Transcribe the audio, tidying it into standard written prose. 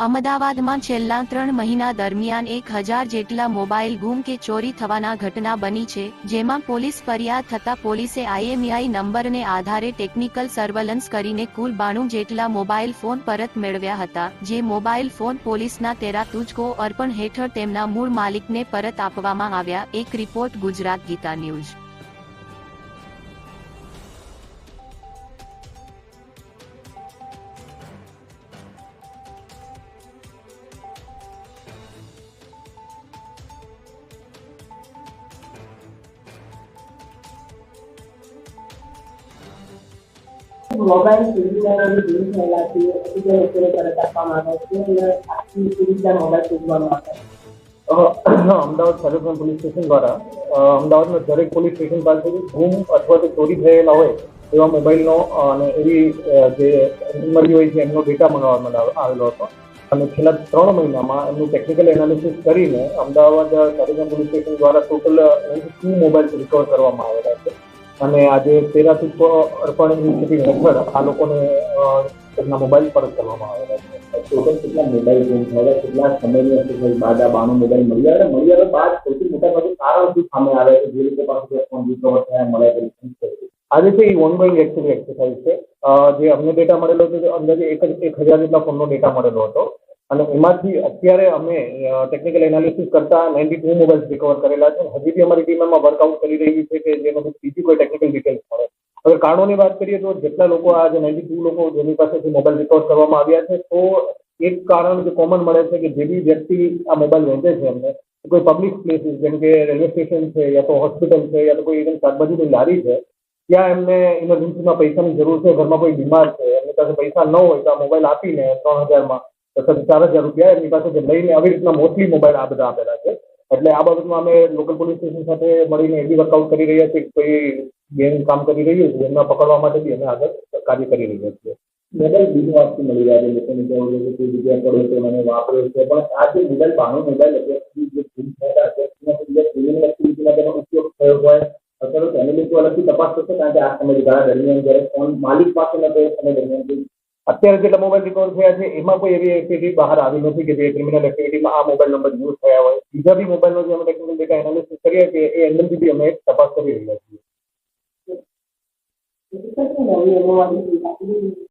અમદાવાદમાં છેલ્લા 3 મહિના દરમિયાન 1000 જેટલા મોબાઈલ ગુમ કે ચોરી થવાના ઘટના બની છે, જેમાં પોલીસ ફરિયાદ થતા પોલીસે IMEI નંબરને આધારે ટેકનિકલ સર્વેલન્સ કરીને કુલ 92 જેટલા મોબાઈલ ફોન પરત મેળવ્યા હતા, જે મોબાઈલ ફોન પોલીસના તેરા તુજકો અર્પણ હેઠળ તેમના મૂળ માલિકને પરત આપવામાં આવ્યા. એક report Gujarat Gita news. Mobile સુવિધાનો દૂર થયેલાથી અત્યારે લોકોને પરત આપવામાં આવે છે અને આખી સુવિધા મોબાઈલ શોધવામાં આવે અમદાવાદ સર્વેલન્સ પોલીસ સ્ટેશન દ્વારા અમદાવાદના દરેક પોલીસ સ્ટેશન પાસેથી ગુમ અથવા તો ચોરી થયેલા હોય એવા મોબાઈલનો અને એવી જે મેમરી હોય છે એમનો ડેટા મંગાવવામાં આવેલો હતો અને છેલ્લા 3 મહિનામાં એમનું ટેકનિકલ એનાલિસિસ કરીને અમદાવાદ સર્વેલન્સ પોલીસ સ્ટેશન દ્વારા ટોટલ 92 મોબાઈલ રિકવર કરવામાં આવેલા છે અને આજે તેરા તુજકો અર્પણ ઇનિશિયેટિવ હેઠળ આ લોકોને તેમના મોબાઈલ પરત કરવામાં આવેલા છે. ટોટલ કેટલા મોબાઈલ ગુમ થયેલા, કેટલા સમયની અસર બાદ આ 92 મોબાઈલ મળી આવ્યા બાદ સૌથી મોટા ભાગે કારણ શું સામે આવે છે જે લોકો પાસે ફોન રિકવર થયા મળે છે? આજે છે એ ઓનગોઈંગ એક્સરસાઇઝ છે. જે અમને ડેટા મળેલો હતો અંદાજે 1000 જેટલા ફોનનો ડેટા મળેલો હતો અને એમાંથી અત્યારે અમે ટેકનિકલ એનાલિસિસ કરતા 92 મોબાઈલ રિકવર કરેલા છે. હજી બી અમારી ટીમ એમાં વર્કઆઉટ કરી રહી છે કે જેમાં બીજી કોઈ ટેકનિકલ ડિટેલ્સ મળે. હવે કારણોની વાત કરીએ તો જેટલા લોકો આ જે 92 લોકો જેની પાસેથી મોબાઈલ રિકવર કરવામાં આવ્યા છે, તો એક કારણ જે કોમન મળે છે કે જે બી વ્યક્તિ આ મોબાઈલ વેચે છે એમને કોઈ પબ્લિક પ્લેસીસ જેમ કે રેલવે સ્ટેશન છે યા તો હોસ્પિટલ છે યા તો કોઈ ઇવન શાકભાજીની લારી છે, ત્યાં એમને ઇમરજન્સીમાં પૈસાની જરૂર છે, ઘરમાં કોઈ બીમાર છે, એમની પાસે પૈસા ન હોય તો આ મોબાઈલ આપીને 3000માં અથવા 4000 રૂપિયા એમની પાસે લઈને આવી રીતના મોસ્ટલી મોબાઈલ આ બધા આપેલા છે. એટલે આ બાબતમાં અમે લોકલ પોલીસ સ્ટેશન સાથે મળીને એ બી વર્કઆઉટ કરી રહ્યા છીએ કે કોઈ ગેંગ કામ કરી રહ્યું છે એમને પકડવા માટે બી અમે આગળ કાર્ય કરી રહ્યા છીએ. મોબાઈલ બિનવારસી મળી રહ્યા છે, લોકોને કહેવું છે કે કોઈ જગ્યાએ પડ્યો છે મને વાપર્યો છે, પણ આ જે મોબાઈલ 92 મોબાઈલ અત્યાર સુધી જે ગુમ થયેલા છે ક્રિમિનલ એક્ટિવિટીમાં તેનો ઉપયોગ થયો હોય અથવા તો ફેમિલી તો અલગથી તપાસ થશે કારણ કે આ સમયગાળા દરમિયાન જ્યારે ફોન માલિક પાસે નતો એ સમય દરમિયાન અત્યારે જેટલા મોબાઈલ રિકવર થયા છે એમાં કોઈ એવી એક્ટિવિટી બહાર આવી નથી કે જે ક્રિમિનલ એક્ટિવિટીમાં આ મોબાઈલ નંબર યુઝ થયા હોય. બીજા બી મોબાઈલનો જે અમે ટેકનિકલ ડેટા એનાલિસિસ કરીએ છીએ એ એંગલથી બી અમે તપાસ કરી રહ્યા છીએ.